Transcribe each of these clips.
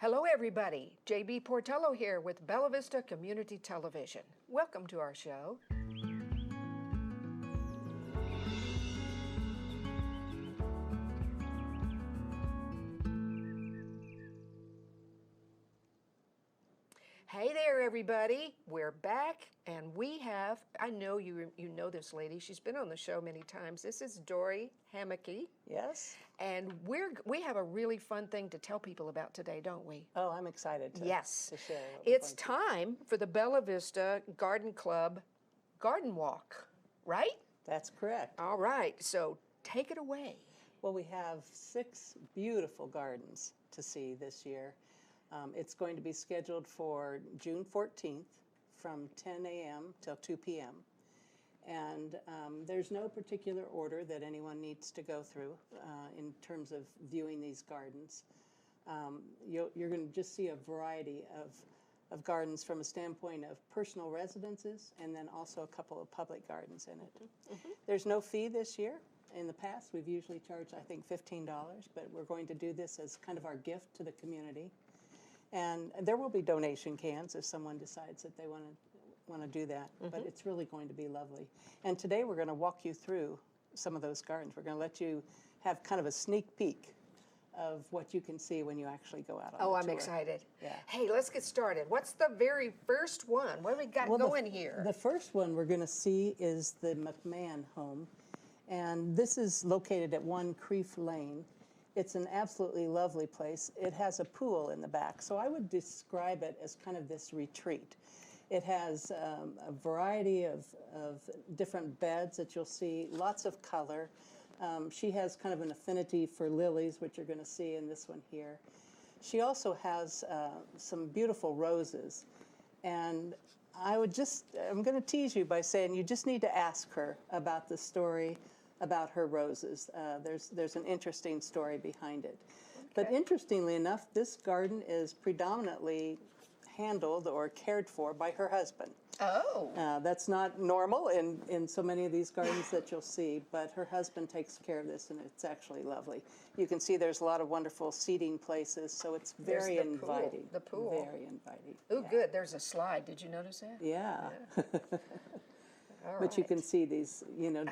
Hello, everybody. JB Portillo here with Bella Vista Community Television. Welcome to our show. Hey there, everybody. We're back, and we have, I know you know this lady. She's been on the show many times. This is Dory Hammocky. Yes. And we have a really fun thing to tell people about today, don't we? Oh, I'm excited to share. It's time for the Bella Vista Garden Club Garden Walk, right? That's correct. All right, so take it away. Well, we have 6 beautiful gardens to see this year. It's going to be scheduled for June 14th from 10 a.m. till 2 p.m. And there's no particular order that anyone needs to go through in terms of viewing these gardens. You're going to just see a variety of gardens from a standpoint of personal residences and then also a couple of public gardens in it. Mm-hmm. There's no fee this year. In the past, we've usually charged, I think, $15, but we're going to do this as kind of our gift to the community. And there will be donation cans if someone decides that they want to do that, but it's really going to be lovely. And today we're going to walk you through some of those gardens. We're going to let you have kind of a sneak peek of what you can see when you actually go out on the tour. I'm excited. Yeah. Hey, let's get started. What's the very first one? What do we got going here? The first one we're going to see is the McMahon home, and this is located at 1 Creef Lane. It's an absolutely lovely place. It has a pool in the back, so I would describe it as kind of this retreat. It has a variety of different beds that you'll see, lots of color. She has kind of an affinity for lilies, which you're going to see in this one here. She also has some beautiful roses, and I'm going to tease you by saying you just need to ask her about the story about her roses. There's an interesting story behind it. Okay. But interestingly enough, this garden is predominantly handled or cared for by her husband. Oh. That's not normal in so many of these gardens that you'll see, but her husband takes care of this, and it's actually lovely. You can see there's a lot of wonderful seating places, so it's very inviting. The pool. Very inviting. Oh, yeah. Good. There's a slide. Did you notice that? Yeah. All but right. you can see these,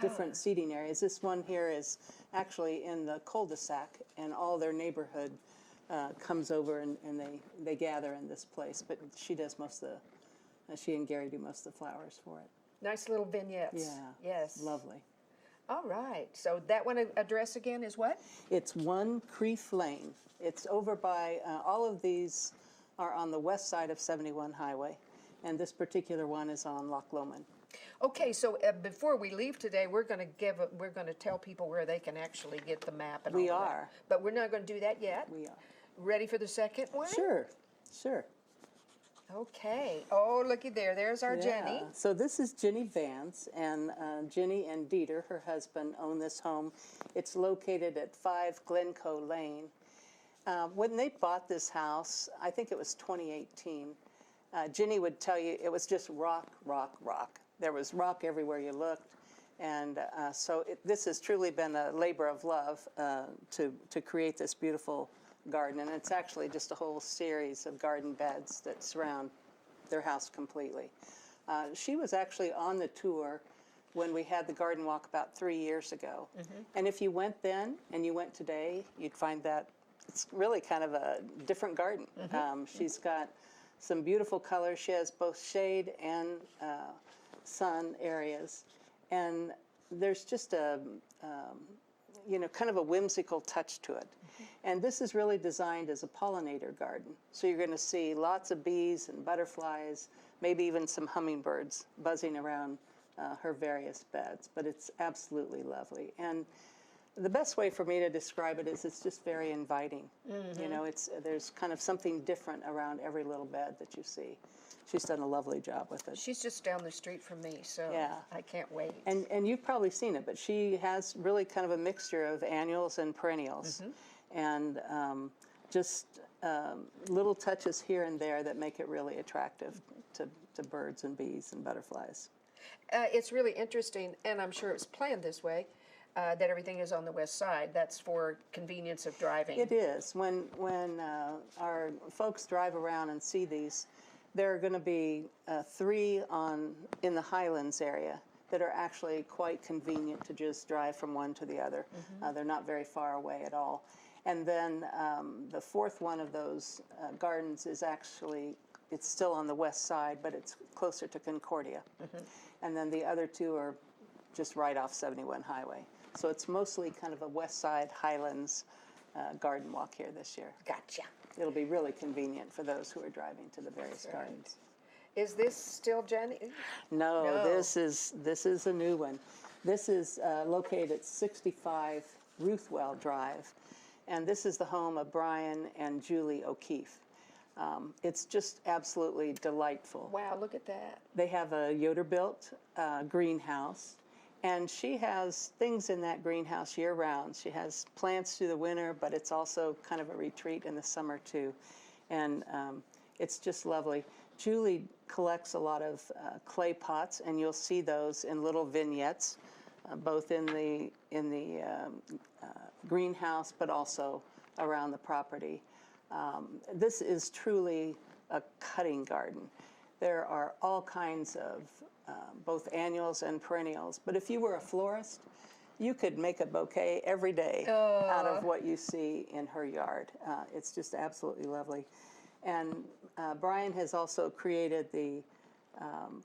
different seating areas. This one here is actually in the cul-de-sac, and all their neighborhood comes over and they gather in this place. But she and Gary do most of the flowers for it. Nice little vignettes. Yeah. Yes. Lovely. All right. So that one address again is what? It's 1 Creef Lane. It's over by, all of these are on the west side of 71 Highway, and this particular one is on Loch Lomond. Okay, so before we leave today, we're going to tell people where they can actually get the map and all We that. are. But we're not going to do that yet. We are. Ready for the second one? Sure. Okay. Oh, looky there. There's our Jenny. So this is Jenny Vance, and Jenny and Dieter, her husband, own this home. It's located at 5 Glencoe Lane. When they bought this house, I think it was 2018, Jenny would tell you it was just rock, rock, rock. There was rock everywhere you looked, and this has truly been a labor of love to create this beautiful garden, and it's actually just a whole series of garden beds that surround their house completely. She was actually on the tour when we had the garden walk about 3 years ago, and if you went then and you went today, you'd find that it's really kind of a different garden. She's got some beautiful colors. She has both shade and sun areas, and there's just a kind of a whimsical touch to it. And this is really designed as a pollinator garden, so you're going to see lots of bees and butterflies, maybe even some hummingbirds buzzing around her various beds. But it's absolutely lovely, and the best way for me to describe it is it's just very inviting. There's kind of something different around every little bed that you see. She's done a lovely job with it. She's just down the street from me, so yeah. I can't wait. And you've probably seen it, but she has really kind of a mixture of annuals and perennials. And just little touches here and there that make it really attractive to birds and bees and butterflies. It's really interesting, and I'm sure it's planned this way. that everything is on the west side. That's for convenience of driving. It is. When our folks drive around and see these, there are going to be three in the Highlands area that are actually quite convenient to just drive from one to the other. They're not very far away at all. And then the fourth one of those gardens is actually, it's still on the west side, but it's closer to Concordia. And then the other two are just right off 71 Highway. So it's mostly kind of a west side Highlands garden walk here this year. Gotcha. It'll be really convenient for those who are driving to the various That's right. gardens. Is this still Jenny? No, No. this is a new one. This is located at 65 Ruthwell Drive, and this is the home of Brian and Julie O'Keefe. It's just absolutely delightful. Wow, look at that. They have a Yoder-built greenhouse, and she has things in that greenhouse year-round. She has plants through the winter, but it's also kind of a retreat in the summer too, and it's just lovely. Julie collects a lot of clay pots, and you'll see those in little vignettes, both in the greenhouse, but also around the property. This is truly a cutting garden. There are all kinds of both annuals and perennials, but if you were a florist, you could make a bouquet every day out of what you see in her yard. It's just absolutely lovely. And Brian has also created the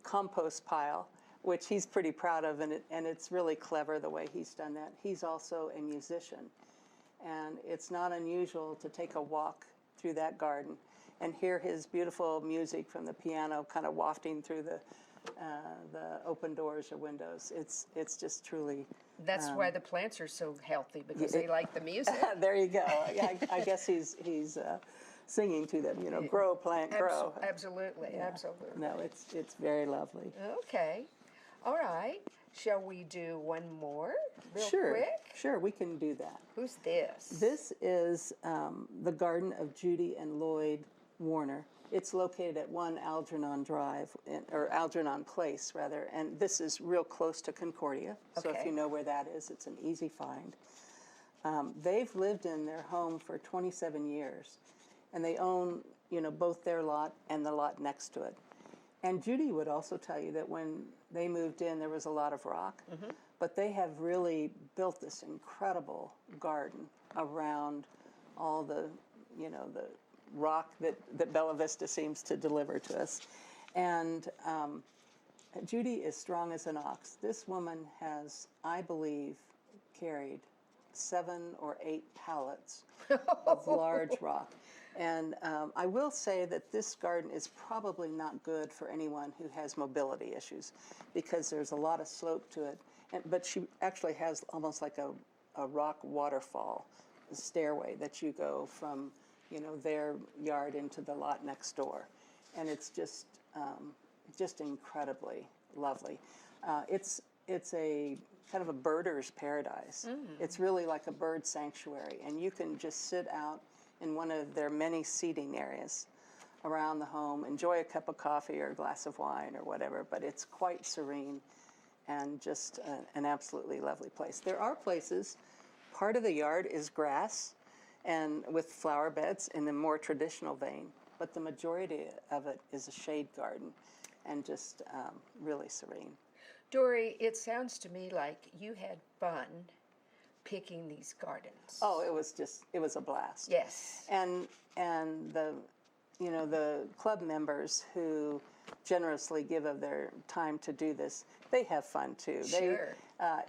compost pile, which he's pretty proud of, and it's really clever the way he's done that. He's also a musician, and it's not unusual to take a walk through that garden and hear his beautiful music from the piano kind of wafting through the open doors or windows. It's just truly. That's why the plants are so healthy, because they like the music. There you go. I guess he's singing to them, grow, plant, grow. Absolutely, absolutely. No, it's very lovely. Okay. All right. Shall we do one more real Sure, quick? sure, we can do that. Who's this? This is the garden of Judy and Lloyd Warner. It's located at 1 Algernon Drive, or Algernon Place, rather, and this is real close to Concordia. So if Okay. you know where that is, it's an easy find. They've lived in their home for 27 years, and they own, both their lot and the lot next to it. And Judy would also tell you that when they moved in, there was a lot of rock, but they have really built this incredible garden around all the rock that Bella Vista seems to deliver to us. And Judy is strong as an ox. This woman has, I believe, carried 7 or 8 pallets of large rock. And I will say that this garden is probably not good for anyone who has mobility issues, because there's a lot of slope to it. But she actually has almost like a rock waterfall stairway that you go from their yard into the lot next door, and it's just incredibly lovely. It's a kind of a birder's paradise. It's really like a bird sanctuary, and you can just sit out in one of their many seating areas around the home, enjoy a cup of coffee or a glass of wine or whatever, but it's quite serene and just an absolutely lovely place. There are places, part of the yard is grass and with flower beds in the more traditional vein, but the majority of it is a shade garden and just really serene. Dory, it sounds to me like you had fun picking these gardens. Oh, it was a blast. Yes. And the club members who generously give of their time to do this, they have fun too. Sure.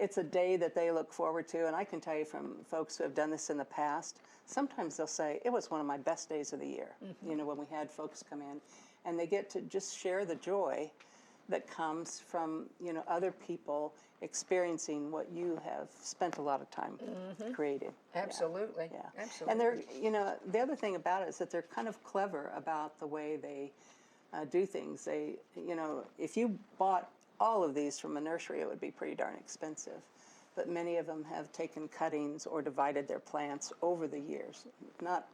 It's a day that they look forward to, and I can tell you from folks who have done this in the past, sometimes they'll say, it was one of my best days of the year, when we had folks come in, and they get to just share the joy that comes from, other people experiencing what you have spent a lot of time creating. Absolutely. Yeah. Absolutely. And they're, the other thing about it is that they're kind of clever about the way they do things. They, if you bought all of these from a nursery, it would be pretty darn expensive. But many of them have taken cuttings or divided their plants over the years. Not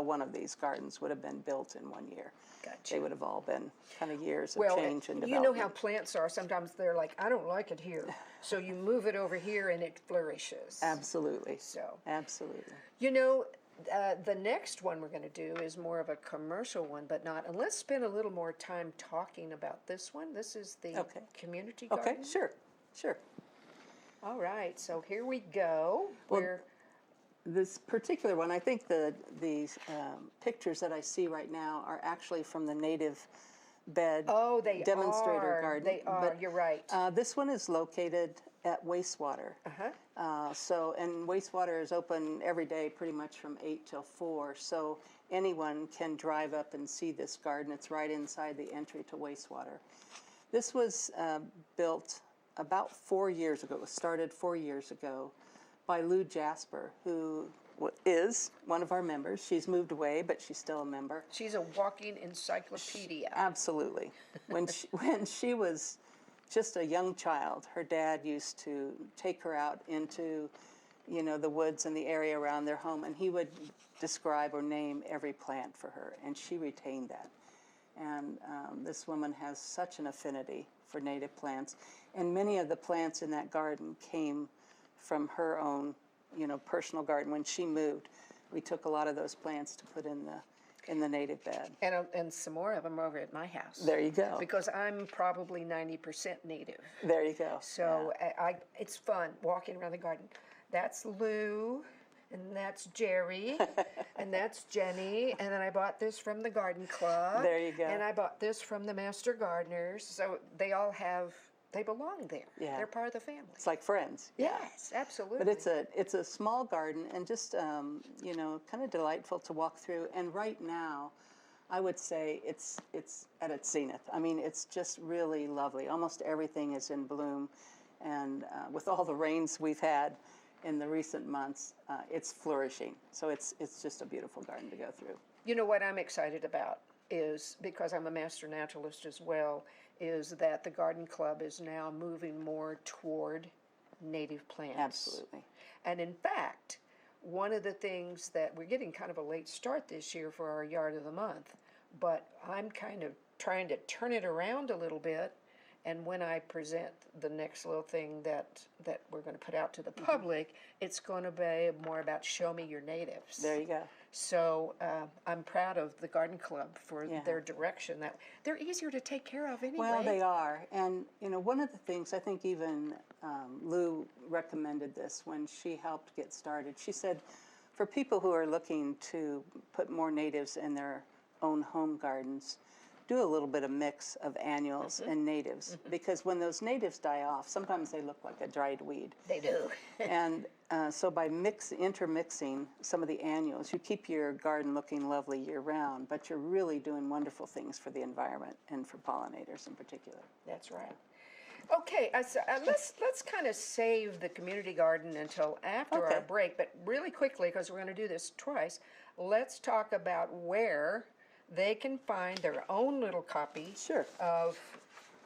one of these gardens would have been built in 1 year. Gotcha. They would have all been kind of years of Well, change and you know development. how plants are. Sometimes they're like, I don't like it here. So you move it over here and it flourishes. Absolutely. So, Absolutely. you know, the next one we're going to do is more of a commercial one, but not. And let's spend a little more time talking about this one. This is the Okay. community Okay, garden. sure, sure. All right, so here we go. Well, this particular one, I think the pictures that I see right now are actually from the native bed Oh, they demonstrator are. garden. They are. But, You're right. this one is located at wastewater. And wastewater is open every day pretty much from 8 till 4. So anyone can drive up and see this garden. It's right inside the entry to wastewater. This was built about 4 years ago. It was started 4 years ago by Lou Jasper, who is one of our members. She's moved away, but she's still a member. She's a walking encyclopedia. Absolutely. When she was just a young child, her dad used to take her out into, the woods and the area around their home, and he would describe or name every plant for her, and she retained that. And this woman has such an affinity for native plants, and many of the plants in that garden came from her own, personal garden. When she moved, we took a lot of those plants to put in the native bed. And some more of them over at my house. There you go. Because I'm probably 90% native. There you go. So it's fun walking around the garden. That's Lou, and that's Jerry, and that's Jenny, and then I bought this from the garden club. There you go. And I bought this from the master gardeners. So they all they belong there. Yeah. They're part of the family. It's like friends. Yes, absolutely. But it's a small garden and just kind of delightful to walk through. And right now, I would say it's at its zenith. I mean, it's just really lovely. Almost everything is in bloom, and with all the rains we've had in the recent months, it's flourishing. So it's just a beautiful garden to go through. You know what I'm excited about is, because I'm a master naturalist as well, is that the garden club is now moving more toward native plants. Absolutely. And in fact, one of the things that we're getting kind of a late start this year for our Yard of the Month, but I'm kind of trying to turn it around a little bit. And when I present the next little thing that we're going to put out to the public, it's going to be more about show me your natives. There you go. So I'm proud of the garden club for their direction. That they're easier to take care of anyway. Well, they are. And, one of the things, I think even Lou recommended this when she helped get started. She said, for people who are looking to put more natives in their own home gardens, do a little bit of mix of annuals and natives, because when those natives die off, sometimes they look like a dried weed. They do. And so by intermixing some of the annuals, you keep your garden looking lovely year-round, but you're really doing wonderful things for the environment and for pollinators in particular. That's right. Okay, let's kind of save the community garden until after our break, but really quickly, because we're going to do this twice, let's talk about where they can find their own little copy of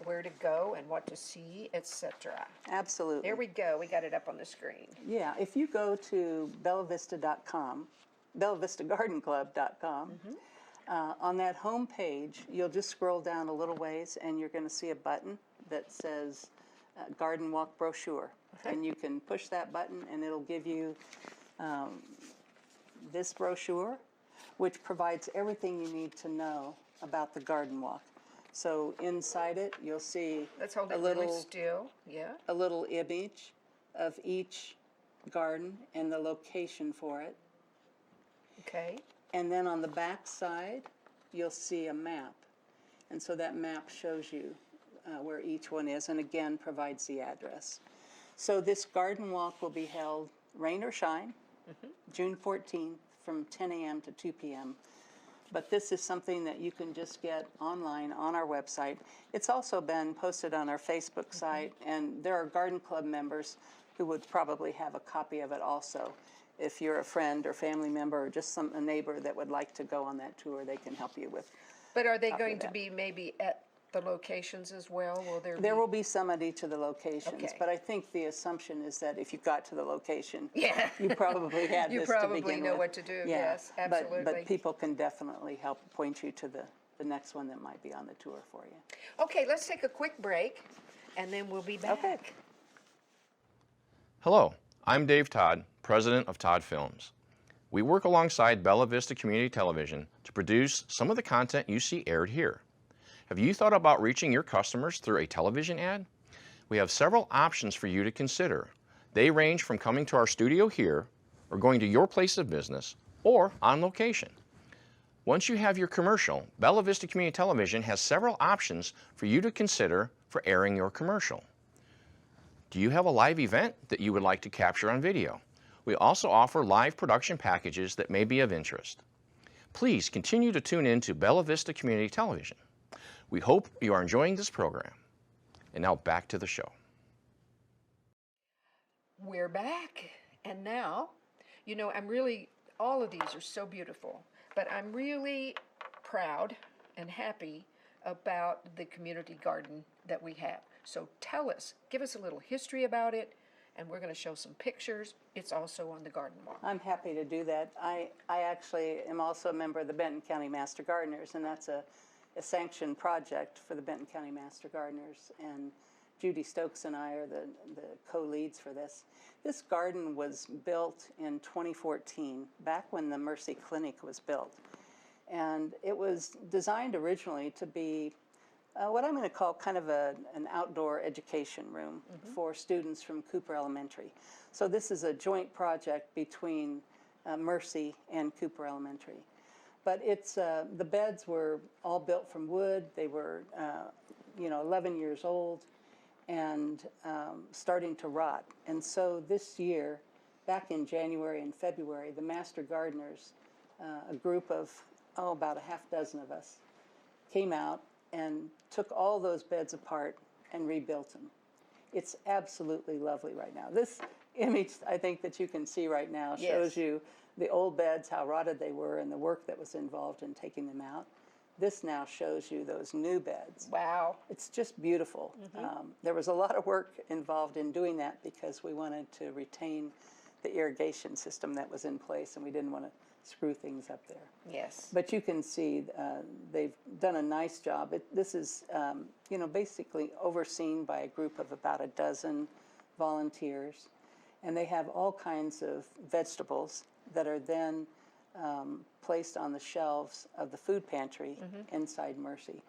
where to go and what to see, etc. Absolutely. There we go. We got it up on the screen. Yeah, if you go to bellavista.com, bellavistagardenclub.com, on that home page, you'll just scroll down a little ways and you're going to see a button that says Garden Walk Brochure. And you can push that button and it'll give you this brochure, which provides everything you need to know about the garden walk. So inside it, you'll see Let's hold it really still. Yeah. a little image of each garden and the location for it. Okay. And then on the back side, you'll see a map. And so that map shows you where each one is, and again provides the address. So this garden walk will be held, rain or shine, June 14th from 10 a.m. to 2 p.m. But this is something that you can just get online on our website. It's also been posted on our Facebook site, and there are garden club members who would probably have a copy of it also. If you're a friend or family member or just a neighbor that would like to go on that tour, they can help you with. But are they going to be maybe at The locations as well, will there be? There will be some at each of the locations, Okay. but I think the assumption is that if you got to the location, Yeah. you probably had You this to probably begin know with. what to do, Yeah, yes, absolutely. But people can definitely help point you to the next one that might be on the tour for you. Okay, let's take a quick break, and then we'll be back. Okay. Hello, I'm Dave Todd, president of Todd Films. We work alongside Bella Vista Community Television to produce some of the content you see aired here. Have you thought about reaching your customers through a television ad? We have several options for you to consider. They range from coming to our studio here, or going to your place of business, or on location. Once you have your commercial, Bella Vista Community Television has several options for you to consider for airing your commercial. Do you have a live event that you would like to capture on video? We also offer live production packages that may be of interest. Please continue to tune in to Bella Vista Community Television. We hope you are enjoying this program. And now back to the show. We're back, and now, all of these are so beautiful, but I'm really proud and happy about the community garden that we have. So give us a little history about it, and we're going to show some pictures. It's also on the garden wall. I'm happy to do that. I actually am also a member of the Benton County Master Gardeners, and that's a sanctioned project for the Benton County Master Gardeners, and Judy Stokes and I are the co-leads for this. This garden was built in 2014, back when the Mercy Clinic was built. And it was designed originally to be what I'm going to call kind of an outdoor education room for students from Cooper Elementary. So this is a joint project between Mercy and Cooper Elementary. But the beds were all built from wood. They were 11 years old and starting to rot. And so this year, back in January and February, the Master Gardeners, a group of about a half dozen of us, came out and took all those beds apart and rebuilt them. It's absolutely lovely right now. This image, I think, that you can see right now shows you the old beds, how rotted they were, and the work that was involved in taking them out. This now shows you those new beds. Wow. It's just beautiful. There was a lot of work involved in doing that because we wanted to retain the irrigation system that was in place, and we didn't want to screw things up there. Yes. But you can see they've done a nice job. This is, basically overseen by a group of about a dozen volunteers, and they have all kinds of vegetables that are then placed on the shelves of the food pantry inside Mercy.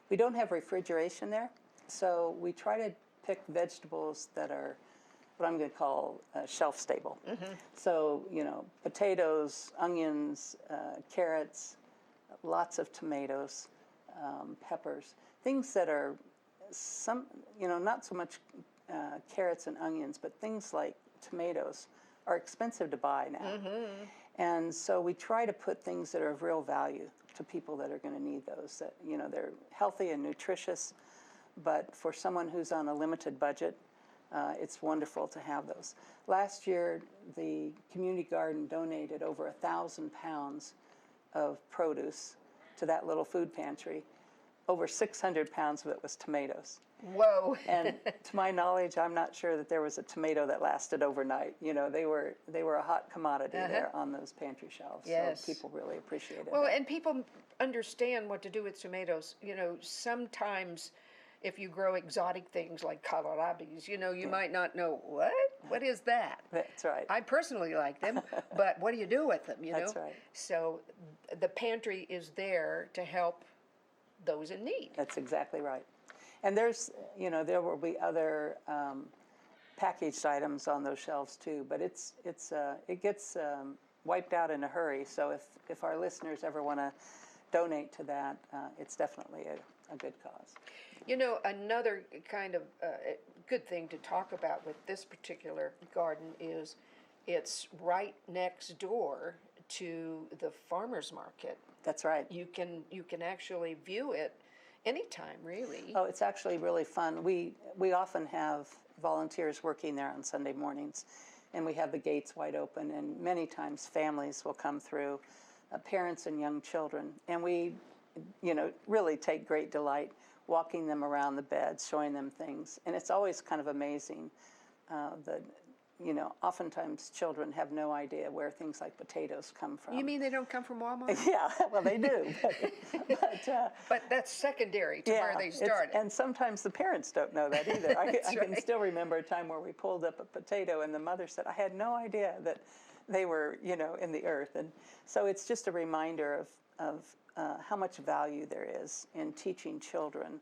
We don't have refrigeration there, so we try to pick vegetables that are what I'm going to call shelf stable. So, potatoes, onions, carrots, lots of tomatoes, peppers, things that are not so much carrots and onions, but things like tomatoes are expensive to buy now. And so we try to put things that are of real value to people that are going to need those, that, they're healthy and nutritious, but for someone who's on a limited budget, it's wonderful to have those. Last year, the community garden donated over 1,000 pounds of produce to that little food pantry. Over 600 pounds of it was tomatoes. Whoa. And to my knowledge, I'm not sure that there was a tomato that lasted overnight. They were a hot commodity there on those pantry shelves. Yes. So people really appreciated it. Well, and people understand what to do with tomatoes. Sometimes if you grow exotic things like kohlrabis, you might not know, what is that? That's right. I personally like them, but what do you do with them, That's right. So the pantry is there to help those in need. That's exactly right. And there's, there will be other packaged items on those shelves too, but it gets wiped out in a hurry. So if our listeners ever want to donate to that, it's definitely a good cause. Another kind of good thing to talk about with this particular garden is it's right next door to the farmer's market. That's right. You can actually view it anytime, really. Oh, it's actually really fun. We often have volunteers working there on Sunday mornings, and we have the gates wide open, and many times families will come through, parents and young children, and we really take great delight walking them around the beds, showing them things. And it's always kind of amazing that, oftentimes children have no idea where things like potatoes come from. You mean they don't come from Walmart? Yeah, well, they do. But that's secondary to where they started. And sometimes the parents don't know that either. I can right. still remember a time where we pulled up a potato and the mother said, I had no idea that they were, in the earth. And so it's just a reminder of how much value there is in teaching children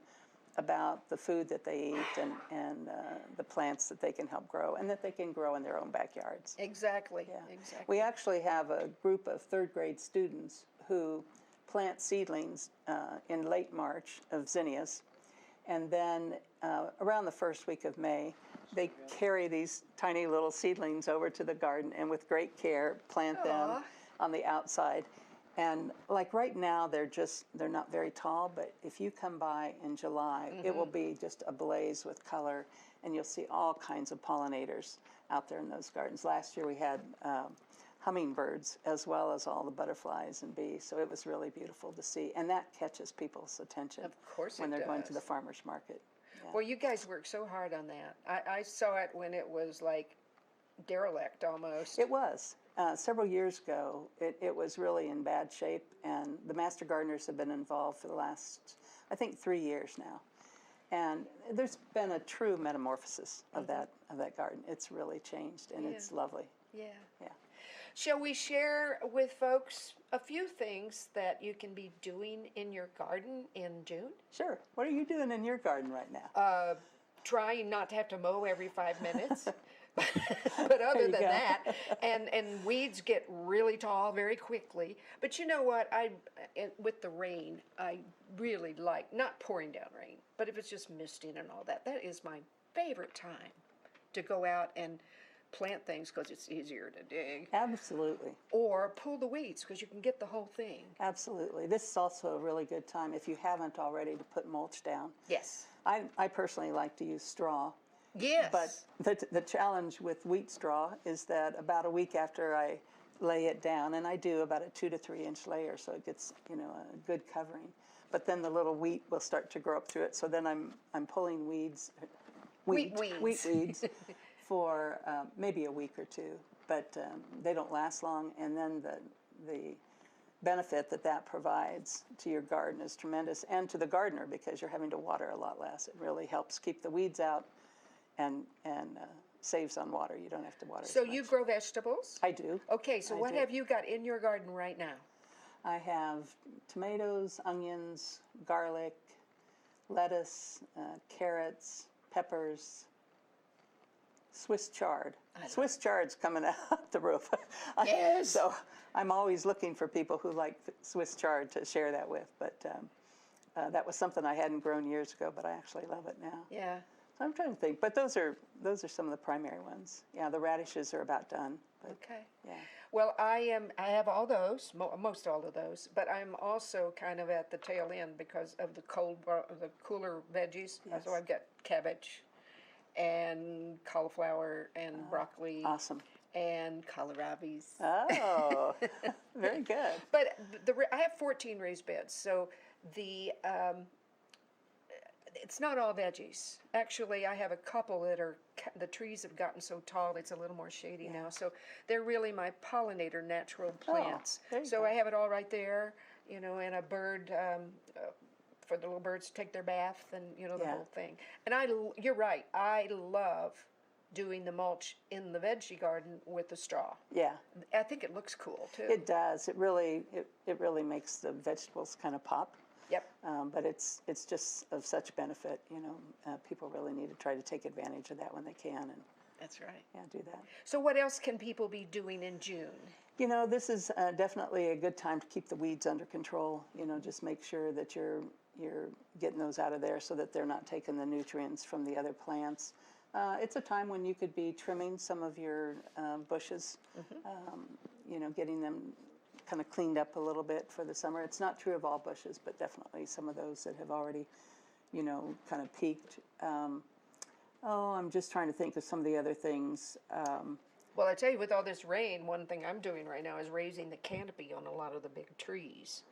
about the food that they eat and the plants that they can help grow and that they can grow in their own backyards. Exactly. Yeah. Exactly. We actually have a group of third grade students who plant seedlings in late March of zinnias, and then around the first week of May, they carry these tiny little seedlings over to the garden and with great care plant them on the outside. And like right now, they're not very tall, but if you come by in July, it will be just ablaze with color, and you'll see all kinds of pollinators out there in those gardens. Last year we had hummingbirds as well as all the butterflies and bees, so it was really beautiful to see, and that catches people's attention. Of course when it they're going to does. the farmer's market. Yeah. Well, you guys worked so hard on that. I saw it when it was like derelict almost. It was. Several years ago, it was really in bad shape, and the master gardeners have been involved for the last, I think, 3 years now. And there's been a true metamorphosis of that garden. It's really changed, and it's lovely. Yeah. Yeah. Shall we share with folks a few things that you can be doing in your garden in June? Sure. What are you doing in your garden right now? Trying not to have to mow every 5 minutes. But other you than go. that, and weeds get really tall very quickly. But you know what? With the rain, I really like, not pouring down rain, but if it's just misting and all that, that is my favorite time to go out and plant things because it's easier to dig. Absolutely. Or pull the weeds because you can get the whole thing. Absolutely. This is also a really good time, if you haven't already, to put mulch down. Yes. I personally like to use straw. Yes. But the challenge with wheat straw is that about a week after I lay it down, and I do about a 2 to 3 inch layer, so it gets a good covering. But then the little wheat will start to grow up through it. So then I'm pulling wheat weeds for maybe a week or two, but they don't last long. And then the benefit that provides to your garden is tremendous, and to the gardener, because you're having to water a lot less. It really helps keep the weeds out and saves on water. You don't have to water So as much. you grow vegetables? I do. Okay, so I what do. have you got in your garden right now? I have tomatoes, onions, garlic, lettuce, carrots, peppers, Swiss chard. Swiss chard's coming out the roof. Yes. So I'm always looking for people who like Swiss chard to share that with. But that was something I hadn't grown years ago, but I actually love it now. Yeah. So I'm trying to think, but those are some of the primary ones. Yeah, the radishes are about done. But, Okay. yeah. Well, I have all those, most all of those, but I'm also kind of at the tail end because of the cooler veggies. Yes. So I've got cabbage and cauliflower and broccoli Awesome. and kohlrabies. Oh, very good. But I have 14 raised beds, so it's not all veggies. Actually, I have a couple that the trees have gotten so tall it's a little more shady now. So they're really my pollinator natural plants. there you So go. I have it all right there, and a bird for the little birds to take their bath and the Yeah. whole thing. And you're right. I love doing the mulch in the veggie garden with the straw. Yeah, I think it looks cool too. it does. It really makes the vegetables kind of pop. Yep. But it's just of such benefit. People really need to try to take advantage of that when they can, and That's right. do that. So what else can people be doing in June? This is definitely a good time to keep the weeds under control. Just make sure that you're getting those out of there so that they're not taking the nutrients from the other plants. It's a time when you could be trimming some of your bushes, getting them kind of cleaned up a little bit for the summer. It's not true of all bushes, but definitely some of those that have already, kind of peaked. I'm just trying to think of some of the other things. Well, I tell you, with all this rain, one thing I'm doing right now is raising the canopy on a lot of the big trees.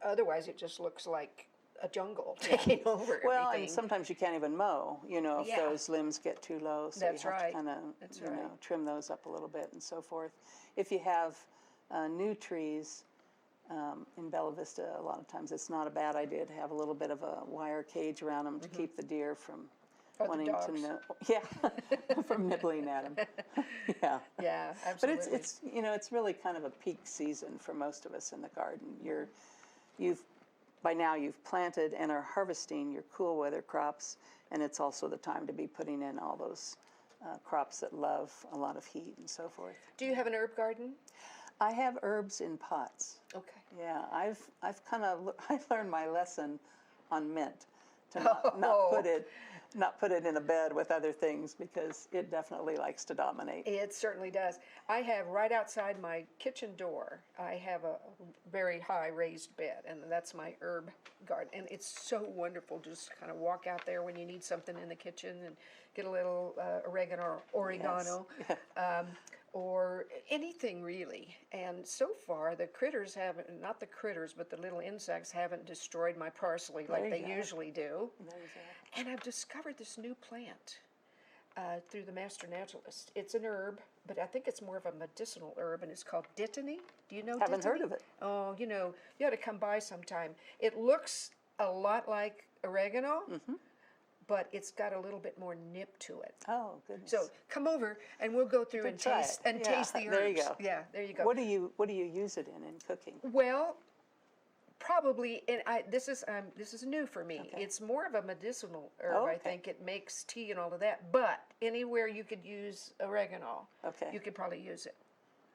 Otherwise, it just looks like a jungle taking over Well, everything. and sometimes you can't even mow, if Yeah. those limbs get too low, so That's you have right. to kind of, That's right. trim those up a little bit and so forth. If you have new trees in Bella Vista, a lot of times it's not a bad idea to have a little bit of a wire cage around them to keep the deer from Or the wanting dogs. to know, from nibbling at them. Yeah. Yeah, But absolutely. it's really kind of a peak season for most of us in the garden. By now you've planted and are harvesting your cool weather crops, and it's also the time to be putting in all those crops that love a lot of heat and so forth. Do you have an herb garden? I have herbs in pots. Okay. Yeah, I've kind of I learned my lesson on mint to Oh. not put it in a bed with other things because it definitely likes to dominate. It certainly does. I have right outside my kitchen door, I have a very high raised bed, and that's my herb garden. And it's so wonderful to just kind of walk out there when you need something in the kitchen and get a little oregano, or anything really. And so far, the critters haven't, not the critters, but the little insects haven't destroyed my parsley like There they you go. usually do. There's that. And I've discovered this new plant through the Master Naturalist. It's an herb, but I think it's more of a medicinal herb, and it's called dittany. Do you know Haven't dittany? heard of it. Oh, you ought to come by sometime. It looks a lot like oregano, but it's got a little bit more nip to it. Oh, goodness. So come over, and we'll go through and try taste it. and Yeah, taste the herbs. there you go. Yeah, there you go. What do you use it in cooking? Well, probably, and this is new for me. Okay. It's more of a medicinal herb. Oh, I okay. think it makes tea and all of that. But anywhere you could use oregano, Okay. you could probably use it.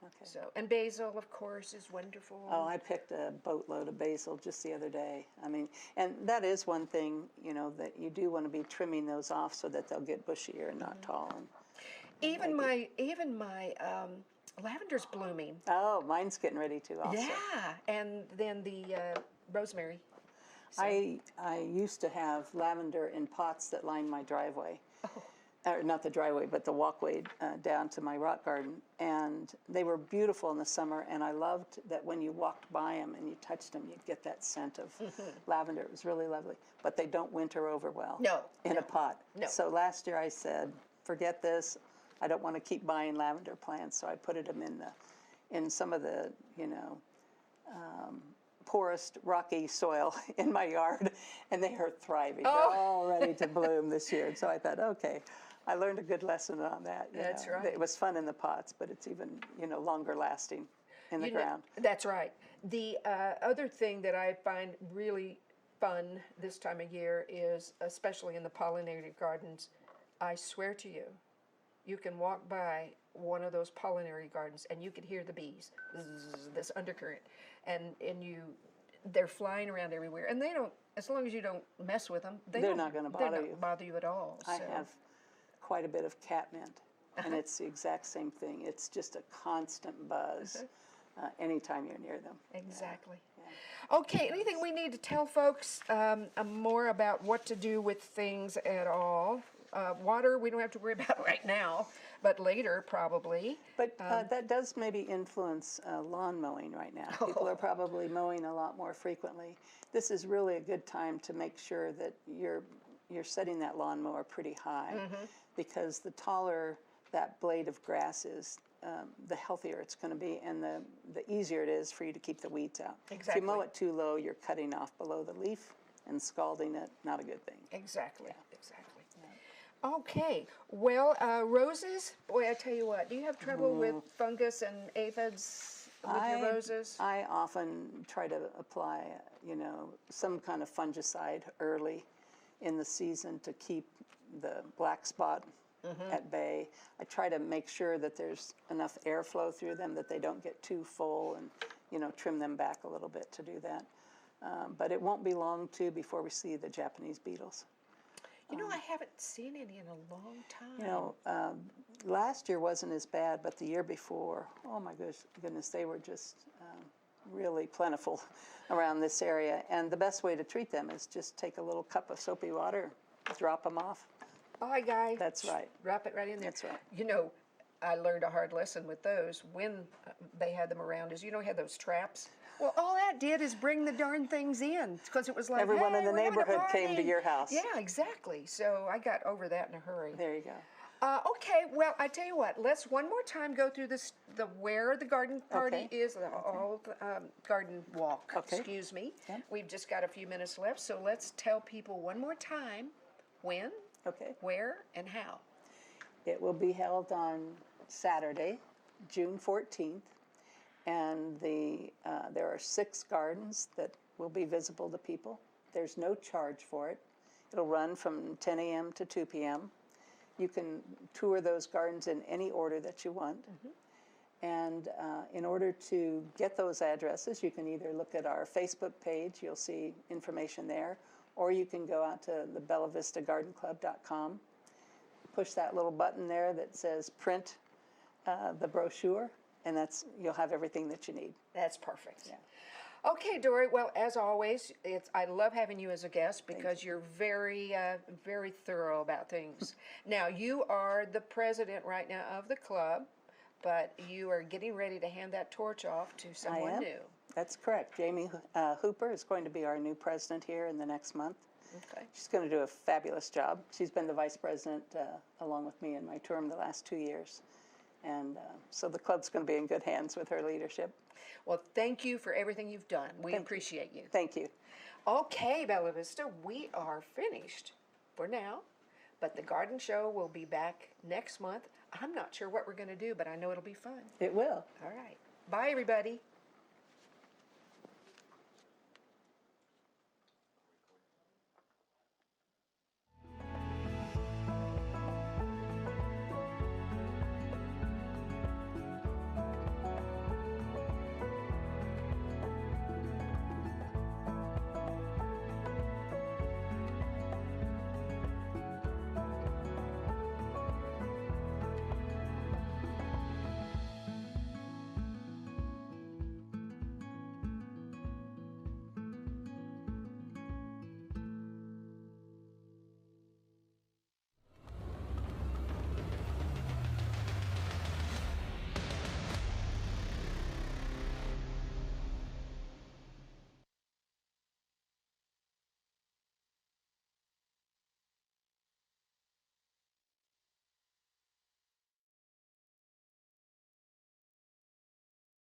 Okay. So, and basil, of course, is wonderful. Oh, I picked a boatload of basil just the other day. I mean, and that is one thing, that you do want to be trimming those off so that they'll get bushier and not tall. And, even my lavender's blooming. oh, mine's getting ready to also. Yeah, and then the rosemary. I used to have lavender in pots that lined my driveway. Or not the driveway, but the walkway down to my rock garden. And they were beautiful in the summer, and I loved that when you walked by them and you touched them, you'd get that scent of lavender. It was really lovely. But they don't winter over well No, in a pot. no. So last year I said, forget this. I don't want to keep buying lavender plants, so I put them in some of the, poorest rocky soil in my yard, and they are thriving. Oh. They're all ready to bloom this year. And so I thought, okay, I learned a good lesson on that. That's right. It was fun in the pots, but it's even, longer lasting in the ground. That's right. The other thing that I find really fun this time of year is, especially in the pollinated gardens, I swear to you, you can walk by one of those pollinated gardens and you can hear the bees, zzz, this undercurrent, and they're flying around everywhere, and they don't, as long as you don't mess with them, They're not gonna bother they're you. not bother you at all. I so. have quite a bit of catmint, and it's the exact same thing. It's just a constant buzz anytime you're near them. Exactly. Okay, anything we need to tell folks more about what to do with things at all? Water, we don't have to worry about right now, but later probably. But that does maybe influence lawn mowing right now. People are probably mowing a lot more frequently. This is really a good time to make sure that you're setting that lawnmower pretty high, because the taller that blade of grass is, the healthier it's going to be, and the easier it is for you to keep the weeds out. If you mow Exactly. it too low, you're cutting off below the leaf and scalding it. Not a good thing. Exactly, exactly. Okay, well, roses, boy, I tell you what, do you have trouble with fungus and aphids with your roses? I often try to apply, some kind of fungicide early in the season to keep the black spot at bay. I try to make sure that there's enough airflow through them, that they don't get too full, and trim them back a little bit to do that. But it won't be long too before we see the Japanese beetles. I haven't seen any in a long time. Last year wasn't as bad, but the year before, oh my goodness, they were just really plentiful around this area. And the best way to treat them is just take a little cup of soapy water, drop them off. Bye, guys. That's right. Drop it right in there. That's right. I learned a hard lesson with those when they had them around, is, had those traps. Well, all that did is bring the darn things in, because it was like, Everyone hey, in the we're having a neighborhood came to party. your house. Yeah, exactly. So I got over that in a hurry. There you go. Okay, well, I tell you what, let's one more time go through this, the where the garden party Okay. is, the all garden walk, Okay. excuse me. Yep. We've just got a few minutes left, so let's tell people one more time when, Okay. where, and how. It will be held on Saturday, June 14th, and there are 6 gardens that will be visible to people. There's no charge for it. It'll run from 10 a.m. to 2 p.m. You can tour those gardens in any order that you want. And in order to get those addresses, you can either look at our Facebook page, you'll see information there, or you can go out to the bellavistagardenclub.com, push that little button there that says print the brochure, and you'll have everything that you need. That's perfect. Yeah. Okay, Dory, well, as always, I love having you as a guest because you're very, very thorough about things. Now, you are the president right now of the club, but you are getting ready to hand that torch off to I someone am. new. That's correct. Jamie Hooper is going to be our new president here in the next month. Okay. She's going to do a fabulous job. She's been the vice president along with me in my term the last 2 years. And so the club's going to be in good hands with her leadership. Well, thank you for everything you've done. We appreciate you. Thank you. Okay, Bella Vista, we are finished for now, but the garden show will be back next month. I'm not sure what we're going to do, but I know it'll be fun. It will. All right. Bye, everybody.